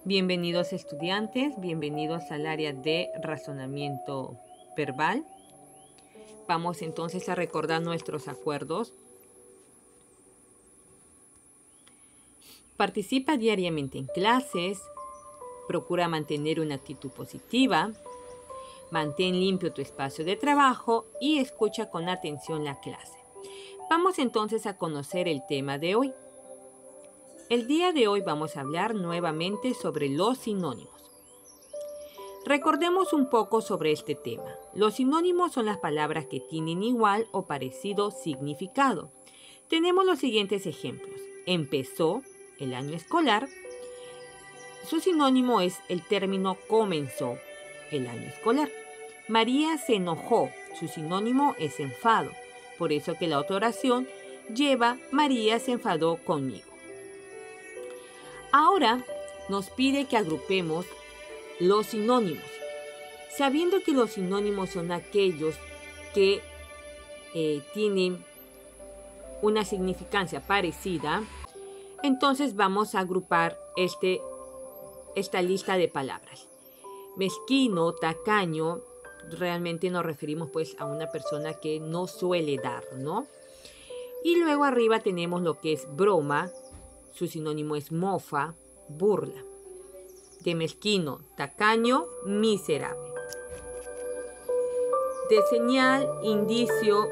Bienvenidos estudiantes, bienvenidos al área de razonamiento verbal. Vamos entonces a recordar nuestros acuerdos. Participa diariamente en clases, procura mantener una actitud positiva, mantén limpio tu espacio de trabajo y escucha con atención la clase. Vamos entonces a conocer el tema de hoy. El día de hoy vamos a hablar nuevamente sobre los sinónimos. Recordemos un poco sobre este tema. Los sinónimos son las palabras que tienen igual o parecido significado. Tenemos los siguientes ejemplos. Empezó el año escolar. Su sinónimo es el término comenzó el año escolar. María se enojó. Su sinónimo es enfado. Por eso que la otra oración lleva María se enfadó conmigo. Ahora nos pide que agrupemos los sinónimos. Sabiendo que los sinónimos son aquellos que tienen una significancia parecida, entonces vamos a agrupar esta lista de palabras. Mezquino, tacaño, realmente nos referimos pues a una persona que no suele dar, ¿no? Y luego arriba tenemos lo que es broma, su sinónimo es mofa, burla. De mezquino, tacaño, miserable. De señal, indicio,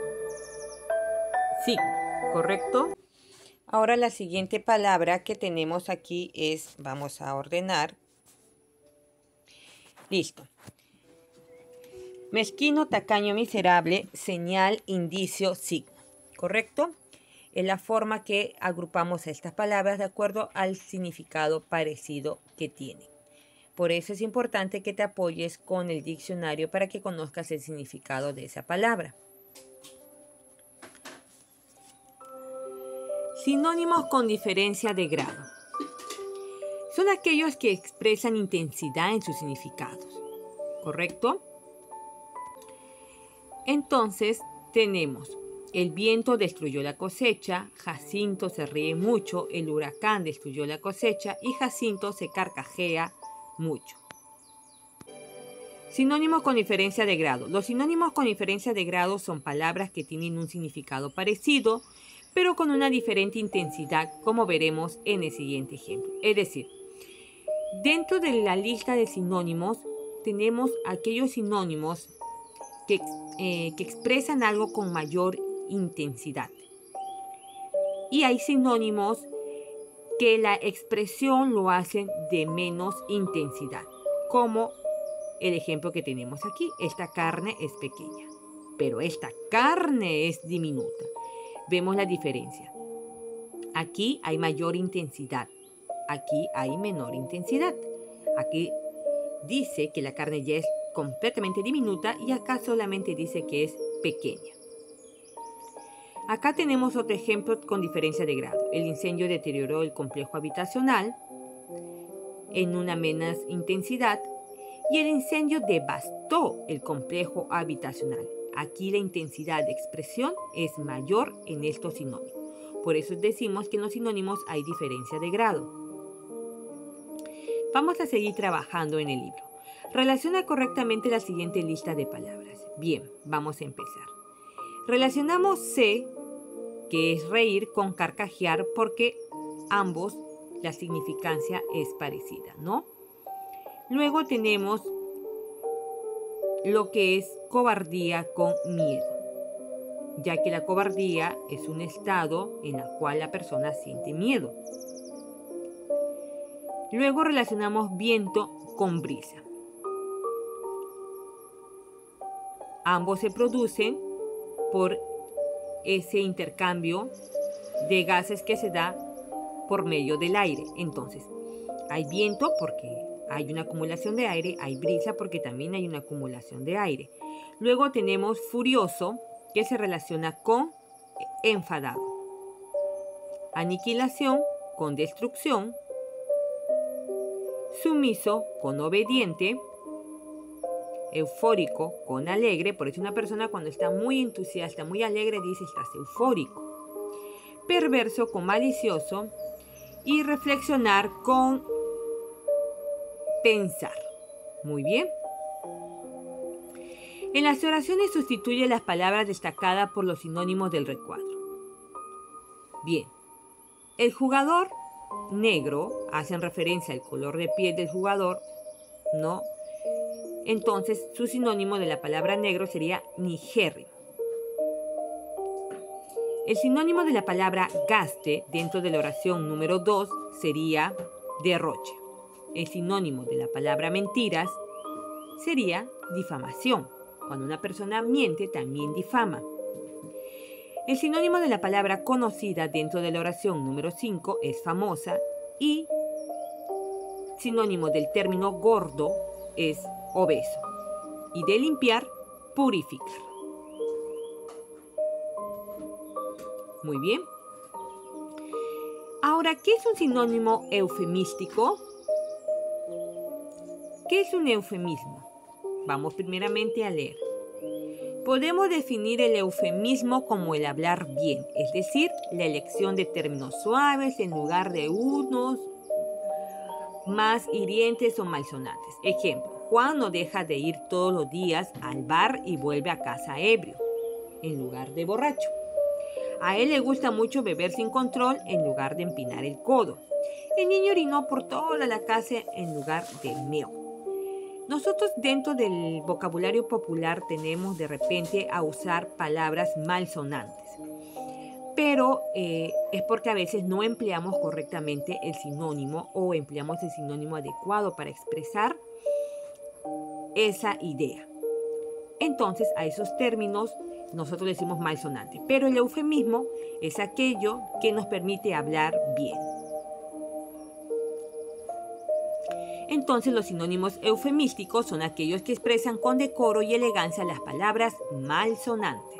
signo, ¿correcto? Ahora la siguiente palabra que tenemos aquí es, vamos a ordenar. Listo. Mezquino, tacaño, miserable, señal, indicio, signo, ¿correcto? Es la forma que agrupamos estas palabras de acuerdo al significado parecido que tienen. Por eso es importante que te apoyes con el diccionario para que conozcas el significado de esa palabra. Sinónimos con diferencia de grado. Son aquellos que expresan intensidad en sus significados, ¿correcto? Entonces tenemos: el viento destruyó la cosecha, Jacinto se ríe mucho, el huracán destruyó la cosecha y Jacinto se carcajea mucho. Sinónimos con diferencia de grado. Los sinónimos con diferencia de grado son palabras que tienen un significado parecido, pero con una diferente intensidad, como veremos en el siguiente ejemplo. Es decir, dentro de la lista de sinónimos tenemos aquellos sinónimos que expresan algo con mayor intensidad. Y hay sinónimos que la expresión lo hacen de menos intensidad, como el ejemplo que tenemos aquí. Esta carne es pequeña, pero esta carne es diminuta. Vemos la diferencia. Aquí hay mayor intensidad, aquí hay menor intensidad. Aquí dice que la carne ya es completamente diminuta y acá solamente dice que es pequeña. Acá tenemos otro ejemplo con diferencia de grado. El incendio deterioró el complejo habitacional en una menos intensidad y el incendio devastó el complejo habitacional. Aquí la intensidad de expresión es mayor en estos sinónimos. Por eso decimos que en los sinónimos hay diferencia de grado. Vamos a seguir trabajando en el libro. Relaciona correctamente la siguiente lista de palabras. Bien, vamos a empezar. Relacionamos sé, que es reír, con carcajear porque ambos la significancia es parecida, ¿no? Luego tenemos lo que es cobardía con miedo, ya que la cobardía es un estado en el cual la persona siente miedo. Luego relacionamos viento con brisa. Ambos se producen por ese intercambio de gases que se da por medio del aire. Entonces, hay viento porque hay una acumulación de aire, hay brisa porque también hay una acumulación de aire. Luego tenemos furioso, que se relaciona con enfadado. Aniquilación con destrucción. Sumiso con obediente. Eufórico con alegre, por eso una persona cuando está muy entusiasta, muy alegre, dice estás eufórico. Perverso con malicioso y reflexionar con pensar. Muy bien. En las oraciones sustituye las palabras destacadas por los sinónimos del recuadro. Bien. El jugador negro hacen referencia al color de piel del jugador, ¿no? Entonces, su sinónimo de la palabra negro sería nigérrimo. El sinónimo de la palabra gaste dentro de la oración número 2 sería derroche. El sinónimo de la palabra mentiras sería difamación. Cuando una persona miente, también difama. El sinónimo de la palabra conocida dentro de la oración número 5 es famosa y sinónimo del término gordo es obeso. Y de limpiar, purificar. Muy bien. Ahora, ¿qué es un sinónimo eufemístico? ¿Qué es un eufemismo? Vamos primeramente a leer. Podemos definir el eufemismo como el hablar bien, es decir, la elección de términos suaves en lugar de unos más hirientes o malsonantes. Ejemplo, Juan no deja de ir todos los días al bar y vuelve a casa ebrio, en lugar de borracho. A él le gusta mucho beber sin control en lugar de empinar el codo. El niño orinó por toda la casa en lugar de meo. Nosotros dentro del vocabulario popular tenemos de repente a usar palabras malsonantes, pero es porque a veces no empleamos correctamente el sinónimo o empleamos el sinónimo adecuado para expresar esa idea. Entonces a esos términos nosotros decimos malsonante, pero el eufemismo es aquello que nos permite hablar bien. Entonces los sinónimos eufemísticos son aquellos que expresan con decoro y elegancia las palabras malsonantes.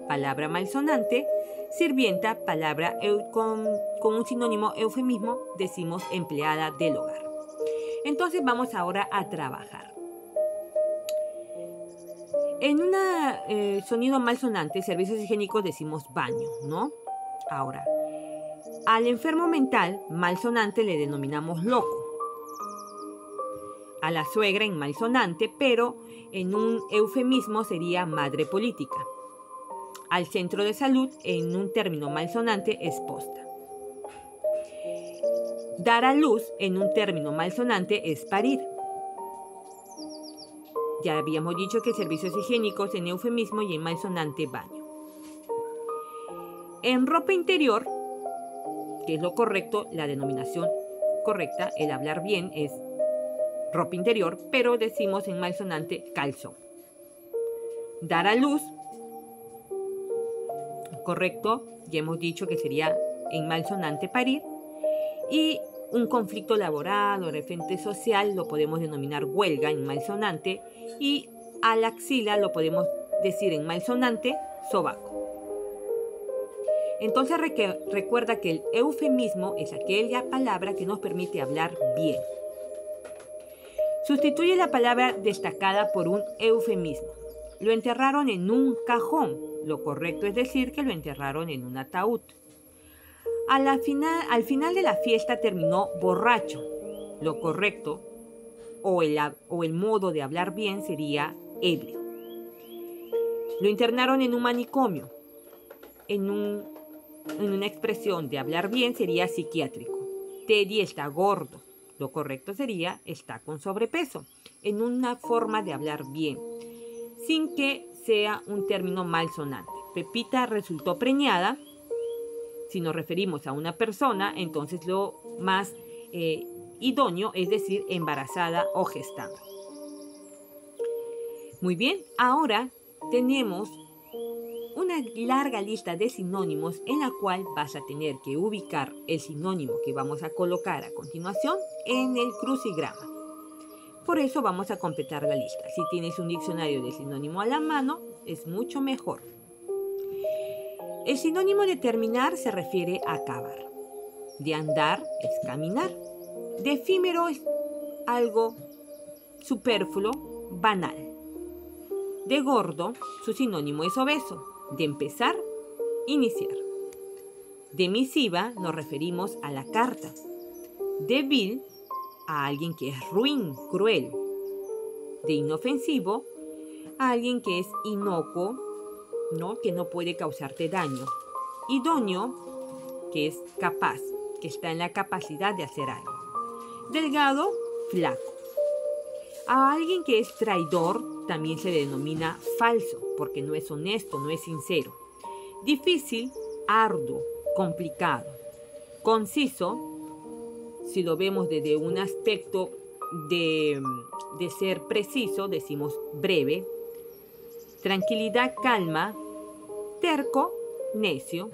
Palabra malsonante, sirvienta, palabra con un sinónimo eufemismo, decimos empleada del hogar. Entonces vamos ahora a trabajar. En un sonido malsonante, servicios higiénicos, decimos baño, ¿no? Ahora, al enfermo mental malsonante le denominamos loco. A la suegra en malsonante, pero en un eufemismo sería madre política. Al centro de salud, en un término malsonante, es posta. Dar a luz, en un término malsonante, es parir. Ya habíamos dicho que servicios higiénicos en eufemismo y en malsonante baño. En ropa interior, que es lo correcto, la denominación correcta, el hablar bien es ropa interior, pero decimos en malsonante calzón. Dar a luz, correcto, ya hemos dicho que sería en malsonante parir. Y un conflicto laboral o de frente social lo podemos denominar huelga en malsonante y a la axila lo podemos decir en malsonante sobaco. Entonces recuerda que el eufemismo es aquella palabra que nos permite hablar bien. Sustituye la palabra destacada por un eufemismo. Lo enterraron en un cajón. Lo correcto es decir que lo enterraron en un ataúd. Al final de la fiesta terminó borracho. Lo correcto o el modo de hablar bien sería ebrio. Lo internaron en un manicomio. En una expresión de hablar bien sería psiquiátrico. Teddy está gordo. Lo correcto sería está con sobrepeso. En una forma de hablar bien, sin que sea un término malsonante. Pepita resultó preñada. Si nos referimos a una persona, entonces lo más idóneo es decir embarazada o gestando. Muy bien, ahora tenemos una larga lista de sinónimos en la cual vas a tener que ubicar el sinónimo que vamos a colocar a continuación en el crucigrama. Por eso vamos a completar la lista. Si tienes un diccionario de sinónimo a la mano, es mucho mejor. El sinónimo de terminar se refiere a acabar. De andar es caminar. De efímero es algo superfluo, banal. De gordo, su sinónimo es obeso. De empezar, iniciar. De misiva nos referimos a la carta. De vil a alguien que es ruin, cruel. De inofensivo a alguien que es inocuo, ¿no? Que no puede causarte daño. Idóneo, que es capaz, que está en la capacidad de hacer algo. Delgado, flaco. A alguien que es traidor también se le denomina falso, porque no es honesto, no es sincero. Difícil, arduo, complicado. Conciso, si lo vemos desde un aspecto de ser preciso, decimos breve. Tranquilidad, calma. Terco, necio.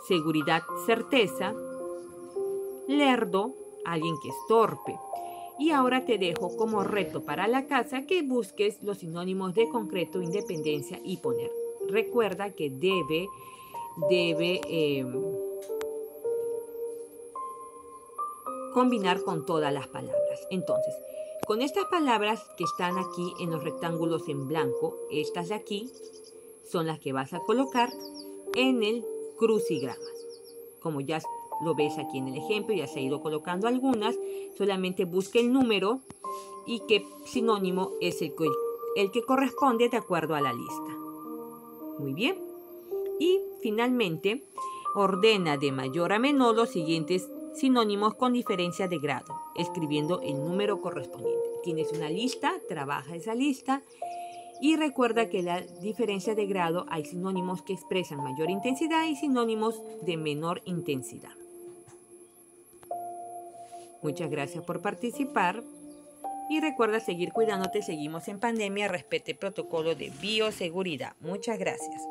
Seguridad, certeza. Lerdo, alguien que es torpe. Y ahora te dejo como reto para la casa que busques los sinónimos de concreto, independencia y poner. Recuerda que debe combinar con todas las palabras. Entonces, con estas palabras que están aquí en los rectángulos en blanco, estas de aquí son las que vas a colocar en el crucigrama. Como ya lo ves aquí en el ejemplo, ya se ha ido colocando algunas, solamente busca el número y qué sinónimo es el que corresponde de acuerdo a la lista. Muy bien. Y finalmente, ordena de mayor a menor los siguientes sinónimos con diferencia de grado, escribiendo el número correspondiente. Tienes una lista, trabaja esa lista y recuerda que la diferencia de grado hay sinónimos que expresan mayor intensidad y sinónimos de menor intensidad. Muchas gracias por participar y recuerda seguir cuidándote. Seguimos en pandemia. Respete el protocolo de bioseguridad. Muchas gracias.